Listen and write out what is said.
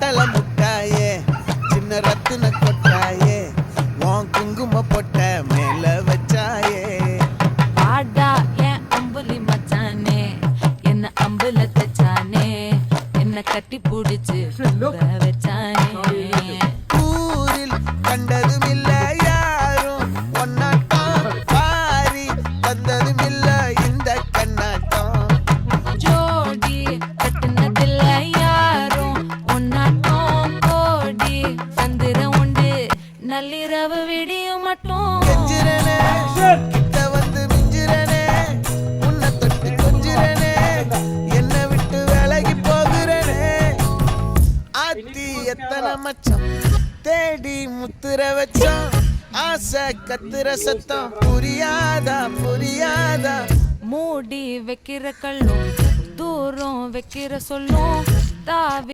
கட்டளை முட்டாயே சின்ன ரத்தின கொட்டாயே உன் குங்கும பொட்ட மேல வச்சாயே பாடா என் அம்புலி மச்சானே என்ன அம்புல தச்சானே என்ன கட்டி பிடிச்சு வச்சானே ஊரில் கண்டதும் இல்ல யாரும் ஒன்னாட்டம் பாரி வந்ததும் இல்ல இந்த கண்ணாட்டம் ஜோடி கட்டுனதில்ல யாரும் ஒன்னாட்டம் கோடி சந்திரம் உண்டு நள்ளிரவு விடியும் மட்டும் கெஞ்சிரனே கிட்ட வந்து மிஞ்சிரனே உன்னை தொட்டு கொஞ்சிரனே என்ன விட்டு விலகி போகிறனே ஆத்தி எத்தனை மச்சம் தேடி முத்துற வச்சோம் ஆசை கத்துற சத்தம் புரியாதா புரியாதா மூடி வைக்கிற கல்லும் தூரம் வைக்கிற சொல்லும் தாவி